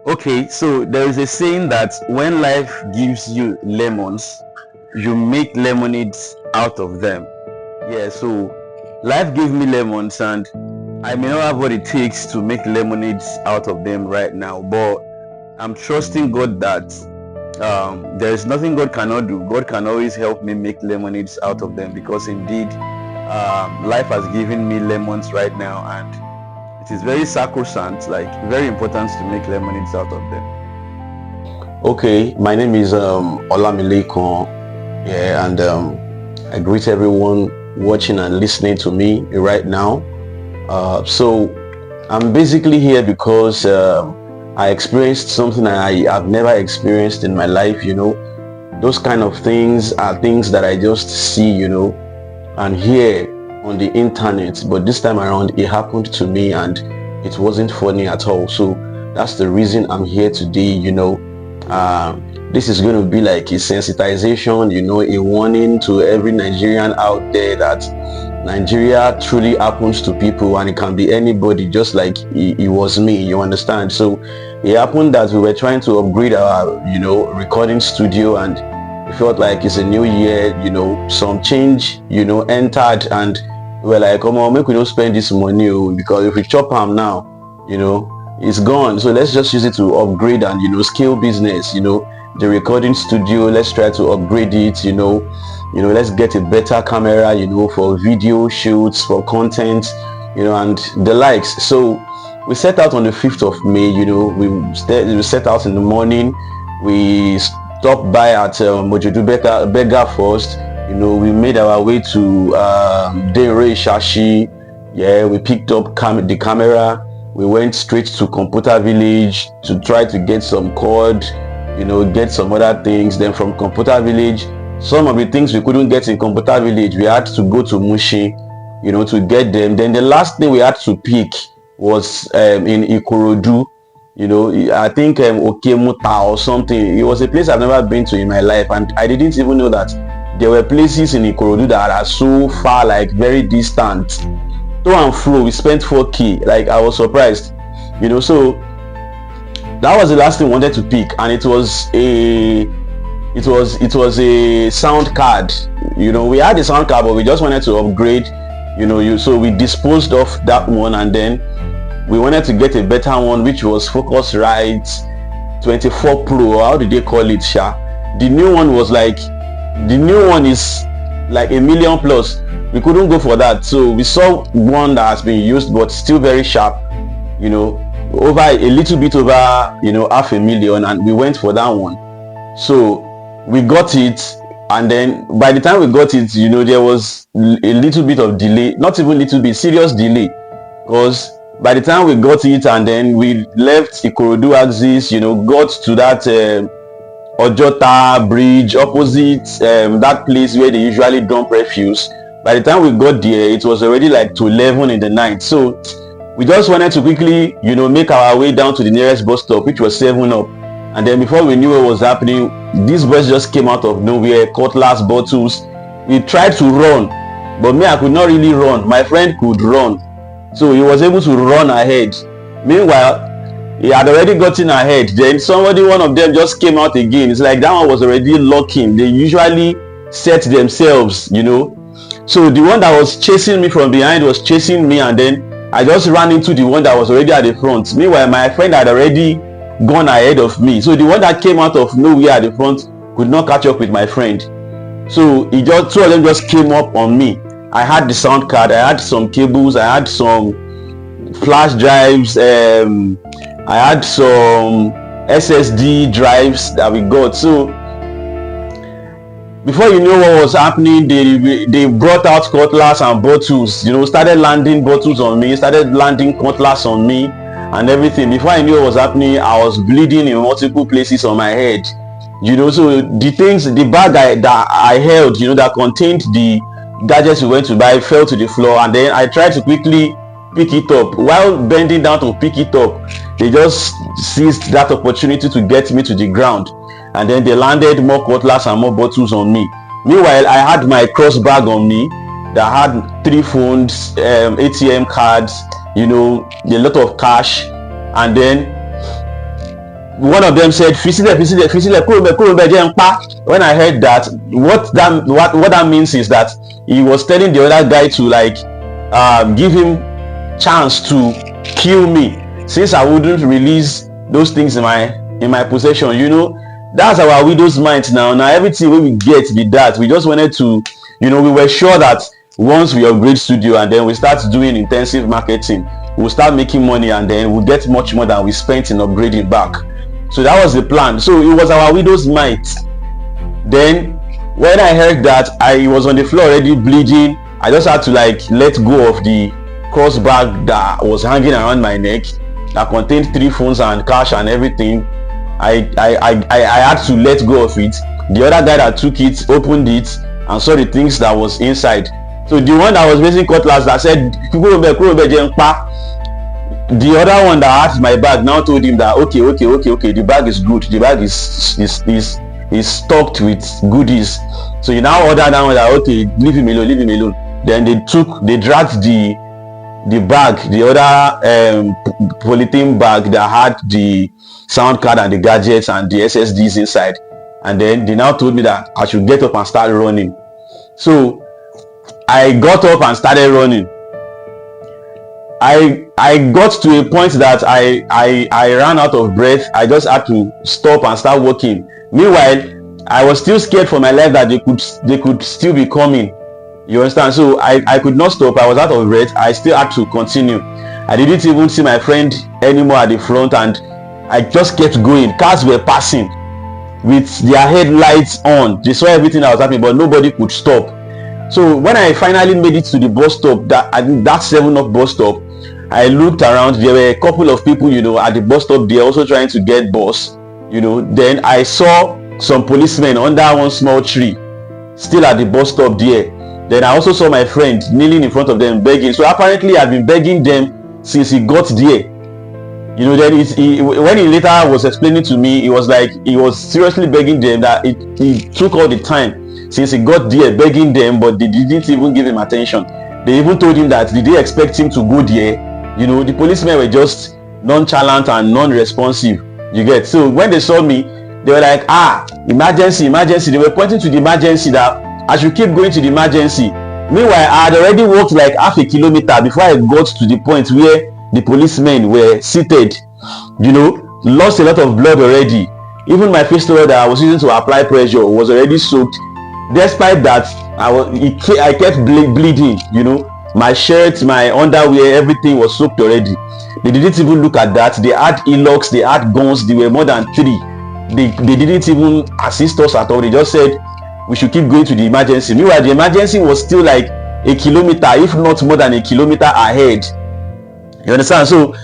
Okay, so there is a saying that when life gives you lemons, you make lemonades out of them. Yeah, so life gave me lemons, and I may not have what it takes to make lemonades out of them right now, but I'm trusting God that there is nothing God cannot do. God can always help me make lemonades out of them, because indeed life has given me lemons right now, and it is very sacrosanct, like very important to make lemonades out of them. Okay, my name is Olamilekon. Yeah, and I greet everyone watching and listening to me right now. So I'm basically here because I experienced something I have never experienced in my life. Those kind of things are things that I just see, and hear on the internet. But this time around, it happened to me, and it wasn't funny at all. So that's the reason I'm here today. This is going to be like a sensitization, a warning to every Nigerian out there that Nigeria truly happens to people, and it can be anybody, just like it was me, you understand? So it happened that we were trying to upgrade our, recording studio, and we felt like it's a new year, some change, entered, and we were like, come on, make we don't spend this money, because if we chop them now, it's gone. So let's just use it to upgrade and scale business. The recording studio, let's try to upgrade it. Let's get a better camera, for video shoots, for content, and the likes. So we set out on the 5th of May. We set out in the morning. We stopped by at Mojodu Beggar first. We made our way to Dere Shashi. Yeah, we picked up the camera. We went straight to Computer Village to try to get some cord, get some other things. Then from Computer Village, some of the things we couldn't get in Computer Village, we had to go to Mushi, to get them. Then the last thing we had to pick was in Ikorodu. I think Okemuta or something. It was a place I've never been to in my life, and I didn't even know that there were places in Ikorodu that are so far, like very distant. To and fro, we spent 4k. Like, I was surprised, so that was the last thing we wanted to pick, and it was a sound card. We had a sound card, but we just wanted to upgrade, so we disposed of that one, and then we wanted to get a better one, which was Focusrite 24 Pro. How did they call it, Sha? The new one is like $1 million plus. We couldn't go for that, so we saw one that has been used but still very sharp, over a little bit over $500,000, and we went for that one. So we got it, and then by the time we got it, there was a little bit of delay, not even little bit, serious delay, because by the time we got it and then we left Ikorodu axis, got to that Ojota bridge opposite that place where they usually dump refuse. By the time we got there, it was already like to 11 in the night. So we just wanted to quickly, make our way down to the nearest bus stop, which was 7 Up. And then before we knew what was happening, these boys just came out of nowhere, cutlass, bottles. We tried to run, but me, I could not really run. My friend could run, so he was able to run ahead. Meanwhile, he had already gotten ahead. Then one of them just came out again. It's like that one was already locking. They usually set themselves, So the one that was chasing me from behind was chasing me, and then I just ran into the one that was already at the front. Meanwhile, my friend had already gone ahead of me. So the one that came out of nowhere at the front could not catch up with my friend. So two of them just came up on me. I had the sound card, I had some cables, I had some flash drives, I had some SSD drives that we got. So before you know what was happening, they brought out cutlass and bottles, started landing bottles on me, started landing cutlass on me and everything. Before I knew what was happening, I was bleeding in multiple places on my head, so the bag that I held, that contained the gadgets we went to buy, fell to the floor, and then I tried to quickly pick it up. While bending down to pick it up, they just seized that opportunity to get me to the ground, and then they landed more cutlass and more bottles on me. Meanwhile, I had my cross bag on me that had 3 phones, ATM cards, a lot of cash, and then one of them said, when I heard that, what that means is that he was telling the other guy to like give him chance to kill me, since I wouldn't release those things in my possession. You know, that's our widow's mind now. Now everything we get be that. We just wanted to, you know, we were sure that once we upgrade studio and then we start doing intensive marketing, we'll start making money, and then we'll get much more than we spent in upgrading back. So that was the plan. So it was our widow's might. Then when I heard that I was on the floor already bleeding, I just had to like let go of the cross bag that was hanging around my neck that contained 3 phones and cash and everything. I had to let go of it. The other guy that took it opened it and saw the things that was inside. So the one that was raising cutlass that said, the other one that had my bag now told him that okay, the bag is good, the bag is stocked with goodies. So you now order that one that okay, leave him alone. Then they dragged the bag, the other polythene bag that had the sound card and the gadgets and the SSDs inside, and then they now told me that I should get up and start running. So I got up and started running. I got to a point that I ran out of breath. I just had to stop and start walking. Meanwhile, I was still scared for my life that they could still be coming. You understand? So I could not stop. I was out of breath. I still had to continue. I didn't even see my friend anymore at the front, and I just kept going. Cars were passing with their headlights on. They saw everything that was happening, but nobody could stop. So when I finally made it to the bus stop, that 7-Up bus stop, I looked around. There were a couple of people, you know, at the bus stop there also trying to get bus, you know. Then I saw some policemen under one small tree still at the bus stop there. Then I also saw my friend kneeling in front of them begging. So apparently I've been begging them since he got there. You know, then when he later was explaining to me, it was like he was seriously begging them, that it took all the time since he got there begging them, but they didn't even give him attention. They even told him that did they expect him to go there? You know, the policemen were just nonchalant and non-responsive. You get? So when they saw me, they were like, emergency. They were pointing to the emergency, that I should keep going to the emergency. Meanwhile, I had already walked like half a kilometer before I got to the point where the policemen were seated. You know, lost a lot of blood already. Even my face towel that I was using to apply pressure was already soaked. Despite that, I kept bleeding. You know, my shirt, my underwear, everything was soaked already. They didn't even look at that. They had e-locks, they had guns. They were more than 3. They didn't even assist us at all. They just said we should keep going to the emergency. Meanwhile, the emergency was still like a kilometer, if not more than a kilometer ahead. You understand? So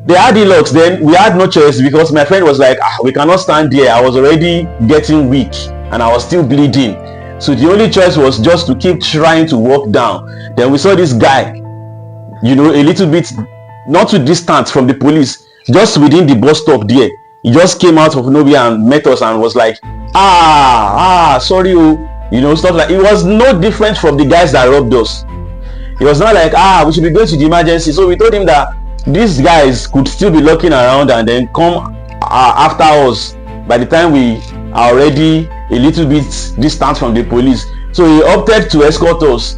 they had e-locks. Then we had no choice, because my friend was like, we cannot stand there. I was already getting weak and I was still bleeding. So the only choice was just to keep trying to walk down. Then we saw this guy, you know, a little bit not too distant from the police, just within the bus stop there. He just came out of nowhere and met us and was like, sorry, you know, stuff like. It was no different from the guys that robbed us. It was not like, we should be going to the emergency. So we told him that these guys could still be looking around and then come after us by the time we are already a little bit distant from the police. So he opted to escort us.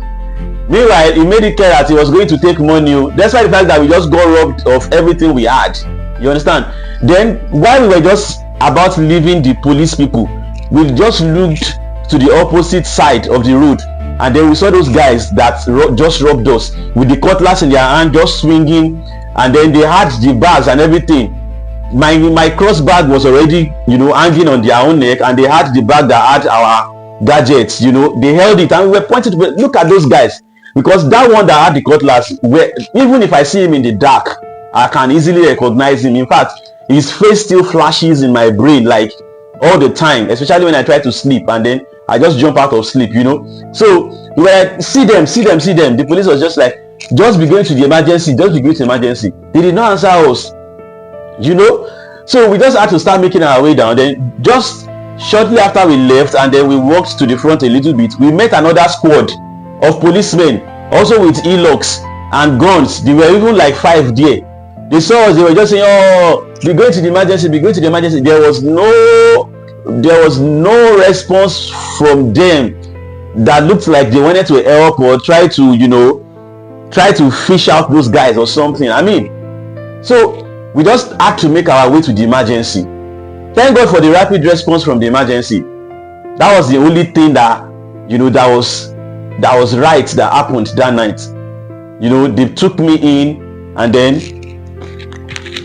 Meanwhile, he made it clear that he was going to take money, despite the fact that we just got robbed of everything we had. You understand? Then while we were just about leaving the police people, we just looked to the opposite side of the road, and then we saw those guys that just robbed us with the cutlass in their hand, just swinging, and then they had the bags and everything. My cross bag was already, you know, hanging on their own neck, and they had the bag that had our gadgets. You know, they held it and we were pointing to, look at those guys, because that one that had the cutlass, even if I see him in the dark, I can easily recognize him. In fact, his face still flashes in my brain like all the time, especially when I try to sleep and then I just jump out of sleep, you know. So we were like, see them. The police was just like, just be going to the emergency. They did not answer us, you know. So we just had to start making our way down. Then just shortly after we left and then we walked to the front a little bit, we met another squad of policemen, also with e-locks and guns. There were even like 5 there. They saw us, they were just saying, oh, be going to the emergency, be going to the emergency. There was no response from them that looked like they wanted to help or try to fish out those guys or something. I mean, so we just had to make our way to the emergency. Thank God for the rapid response from the emergency. That was the only thing that that was right that happened that night. They took me in and then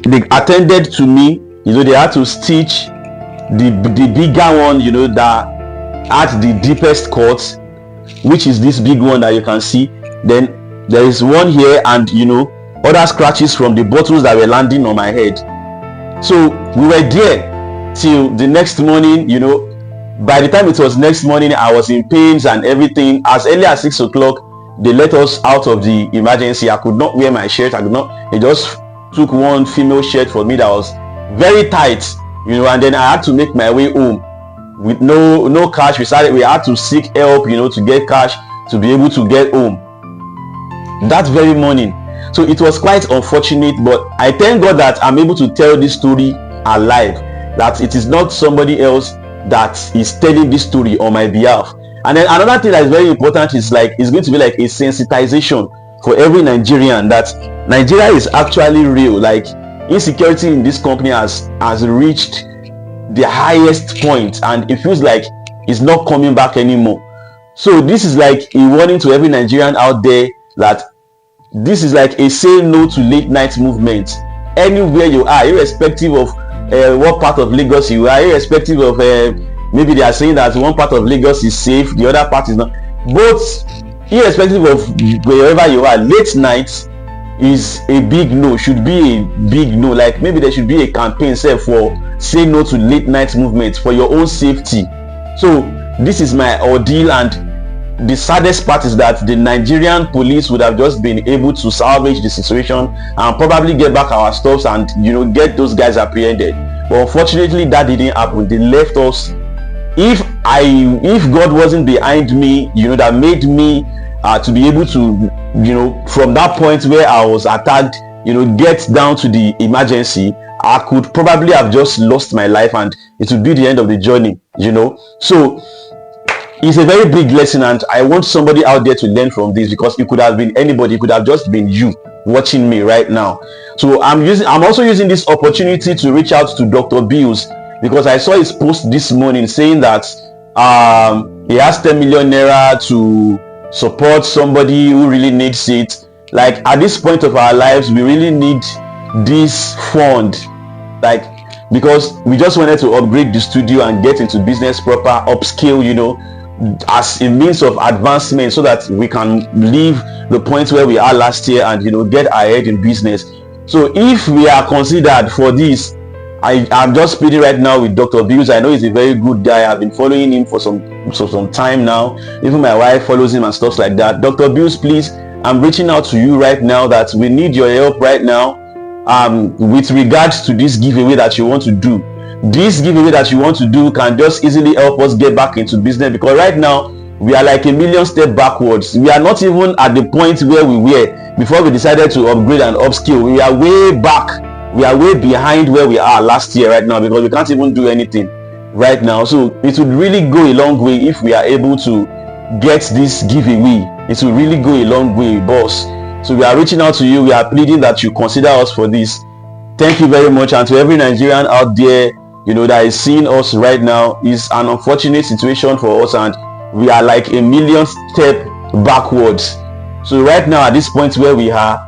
they attended to me. They had to stitch the bigger one, that had the deepest cuts, which is this big one that you can see. Then there is one here, and other scratches from the bottles that were landing on my head. So we were there till the next morning. By the time it was next morning, I was in pains and everything. As early as 6 o'clock, they let us out of the emergency. I could not wear my shirt. They just took one female shirt for me that was very tight, and then I had to make my way home with no cash. We had to seek help, to get cash to be able to get home that very morning. So it was quite unfortunate, but I thank God that I'm able to tell this story alive, that it is not somebody else that is telling this story on my behalf. And then another thing that is very important is it's going to be like a sensitization for every Nigerian that Nigeria is actually real. Like, insecurity in this company has reached the highest point, and it feels like it's not coming back anymore. So this is like a warning to every Nigerian out there that this is like a say no to late night movement. Anywhere you are, irrespective of what part of Lagos you are, irrespective of maybe they are saying that one part of Lagos is safe, the other part is not. Both, irrespective of wherever you are, late night is a big no, should be a big no. Like, maybe there should be a campaign set for say no to late night movement for your own safety. So this is my ordeal, and the saddest part is that the Nigerian police would have just been able to salvage the situation and probably get back our stuffs and get those guys apprehended. But unfortunately, that didn't happen. They left us. If God wasn't behind me, that made me to be able to, from that point where I was attacked, get down to the emergency, I could probably have just lost my life, and it would be the end of the journey. So it's a very big lesson, and I want somebody out there to learn from this, because it could have been anybody. It could have just been you watching me right now. So I'm also using this opportunity to reach out to Dr. Bills, because I saw his post this morning saying that he has 10 million naira to support somebody who really needs it. Like, at this point of our lives, we really need this fund, because we just wanted to upgrade the studio and get into business proper, upscale, as a means of advancement, so that we can leave the point where we are last year and get ahead in business. So if we are considered for this, I'm just speaking right now with Dr. Bills. I know he's a very good guy. I've been following him for some time now. Even my wife follows him and stuff like that. Dr. Bills, please, I'm reaching out to you right now that we need your help right now with regards to this giveaway that you want to do. This giveaway that you want to do can just easily help us get back into business, because right now we are like a million steps backwards. We are not even at the point where we were before we decided to upgrade and upskill. We are way back. We are way behind where we are last year right now, because we can't even do anything right now. So it would really go a long way if we are able to get this giveaway. It will really go a long way, boss. So we are reaching out to you. We are pleading that you consider us for this. Thank you very much. And to every Nigerian out there, that is seeing us right now, is an unfortunate situation for us, and we are like a million step backwards. So right now, at this point where we are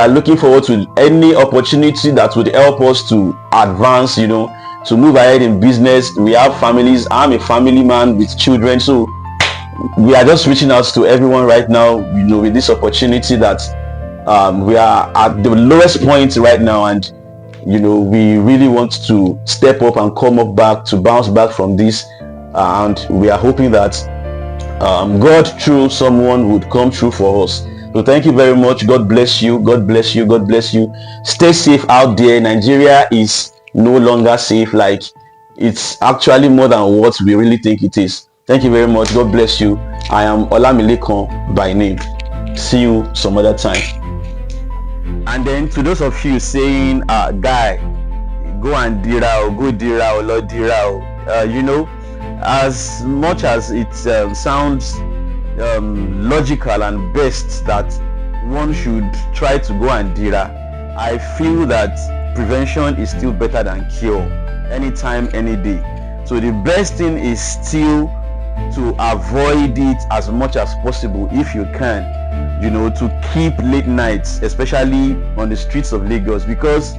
looking forward to any opportunity that would help us to advance, to move ahead in business. We have families. I'm a family man with children, so we are just reaching out to everyone right now, with this opportunity that we are at the lowest point right now, and we really want to step up and come up back to bounce back from this, and we are hoping that God, through someone, would come through for us. So thank you very much. God bless you. God bless you. God bless you. Stay safe out there. Nigeria is no longer safe. Like, it's actually more than what we really think it is. Thank you very much. God bless you. I am Olamilekon by name. See you some other time. And then to those of you saying, guy, go and dira or go dira or lo dira, as much as it sounds logical and best that one should try to go and dira, I feel that prevention is still better than cure, anytime, any day. So the best thing is still to avoid it as much as possible if you can, to keep late nights, especially on the streets of Lagos, because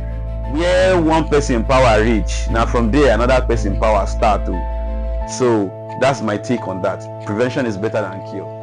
where one person power reach, now from there another person power start to. So that's my take on that. Prevention is better than cure.